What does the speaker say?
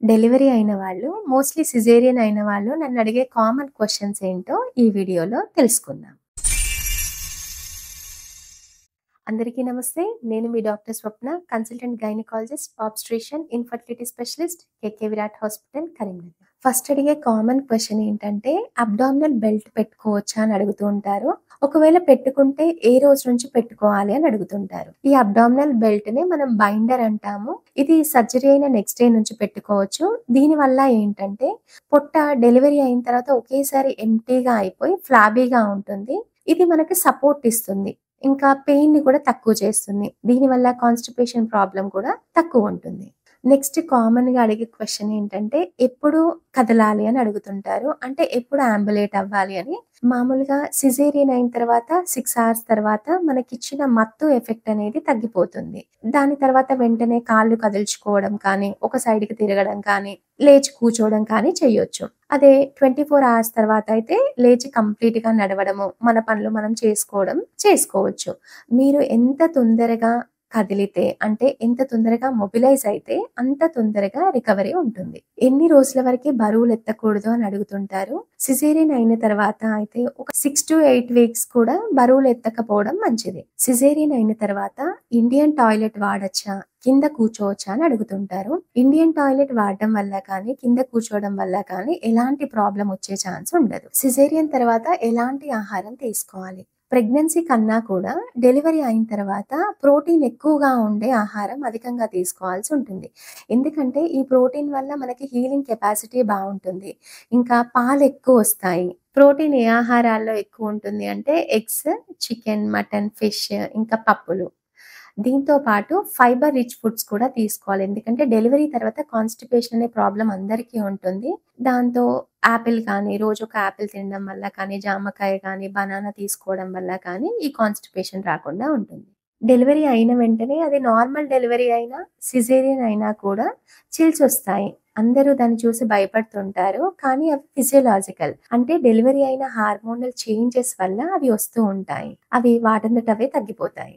Delivery అయిన వాళ్ళు, mostly caesarean అయిన వాళ్ళు నన్నడిగే కామన్ క్వెషన్స్ ఏంటో ఈ వీడియోలో తెలుసుకుందాం. అందరికీ నమస్తే. నేను మీ doctor Swapna, consultant gynaecologist, obstetrician, infertility specialist, KK Virat hospital, Karimnagar. First అడిగే కామన్ క్వెషన్ ఏంటంటే, అబ్డామినల్ బెల్ట్ పెట్టుకోవచ్చా అని అడుగుతూ ఉంటారు. ఒకవేళ పెట్టుకుంటే ఏ రోజు నుంచి పెట్టుకోవాలి అని అడుగుతుంటారు. ఈ అబ్డామినల్ బెల్ట్‌ని మనం బైండర్ అంటాము. ఇది సర్జరీ అయిన నెక్స్ట్ డే నుంచి పెట్టుకోవచ్చు. దీనివల్ల ఏంటంటే, పొట్ట డెలివరీ అయిన తర్వాత ఒకేసారి ఎంప్టీగా అయిపోయి ఫ్లాబీగా ఉంటుంది. ఇది మనకి సపోర్ట్ ఇస్తుంది. ఇంకా పెయిన్‌ని కూడా తక్కువ చేస్తుంది. దీనివల్ల కాన్‌స్టిపేషన్ ప్రాబ్లమ్ కూడా తక్కువుంటుంది. నెక్స్ట్ కామన్‌గా అడిగే క్వెషన్ ఏంటంటే, ఎప్పుడు కదలాలి అని అడుగుతుంటారు. అంటే ఎప్పుడు అంబులేట్ అవ్వాలి అని. మామూలుగా సిజేరియన్ అయిన తర్వాత 6 అవర్స్ తర్వాత మనకిచ్చిన మత్తు ఎఫెక్ట్ అనేది తగ్గిపోతుంది. దాని తర్వాత వెంటనే కాళ్ళు కదిల్చుకోవడం కానీ, ఒక సైడ్‌కి తిరగడం కానీ, లేచి కూర్చోవడం కానీ చేయొచ్చు. అదే 24 అవర్స్ తర్వాత అయితే లేచి కంప్లీట్‌గా నడవడము, మన పనులు మనం చేసుకోవచ్చు. మీరు ఎంత తొందరగా కదిలితే అంటే ఎంత తొందరగా మొబిలైజ్ అయితే అంత తొందరగా రికవరీ ఉంటుంది. ఎన్ని రోజుల వరకి బరువులు ఎత్తకూడదు అని అడుగుతుంటారు. సిజేరియన్ అయిన తర్వాత అయితే ఒక 6-8 వీక్స్ కూడా బరువులు ఎత్తకపోవడం మంచిది. సిజేరియన్ అయిన తర్వాత ఇండియన్ టాయిలెట్ వాడొచ్చా, కింద కూర్చోవచ్చా అని అడుగుతుంటారు. ఇండియన్ టాయిలెట్ వాడడం వల్ల కానీ, కింద కూర్చోవడం వల్ల కానీ ఎలాంటి ప్రాబ్లం వచ్చే ఛాన్స్ ఉండదు. సిజేరియన్ తర్వాత ఎలాంటి ఆహారం తీసుకోవాలి? ప్రెగ్నెన్సీ కన్నా కూడా డెలివరీ అయిన తర్వాత ప్రోటీన్ ఎక్కువగా ఉండే ఆహారం అధికంగా తీసుకోవాల్సి ఉంటుంది. ఎందుకంటే ఈ ప్రోటీన్ వల్ల మనకి హీలింగ్ కెపాసిటీ బావుంటుంది. ఇంకా పాలు ఎక్కువొస్తాయి. ప్రోటీన్ ఏ ఆహారాల్లో ఎక్కువ ఉంటుంది అంటే ఎగ్స్, చికెన్, మటన్, ఫిష్, ఇంకా పప్పులు. దీంతో పాటు ఫైబర్ రిచ్ ఫుడ్స్ కూడా తీసుకోవాలి. ఎందుకంటే డెలివరీ తర్వాత కాన్‌స్టిపేషన్ అనే ప్రాబ్లమ్ అందరికీ ఉంటుంది. దాంతో యాపిల్ కానీ, రోజు ఒక యాపిల్ తినడం వల్ల కానీ, జామకాయ కానీ, బనానా తీసుకోవడం వల్ల కానీ ఈ కాన్‌స్టిపేషన్ రాకుండా ఉంటుంది. డెలివరీ అయిన వెంటనే అది నార్మల్ డెలివరీ అయినా, సిజేరియన్ అయినా కూడా చిల్స్ వస్తాయి. అందరూ దాన్ని చూసి భయపడుతుంటారు. కానీ అవి ఫిజియోలాజికల్. అంటే డెలివరీ అయిన హార్మోనల్ చేంజెస్ వల్ల అవి వస్తూ ఉంటాయి. అవి వాటంతట అవే తగ్గిపోతాయి.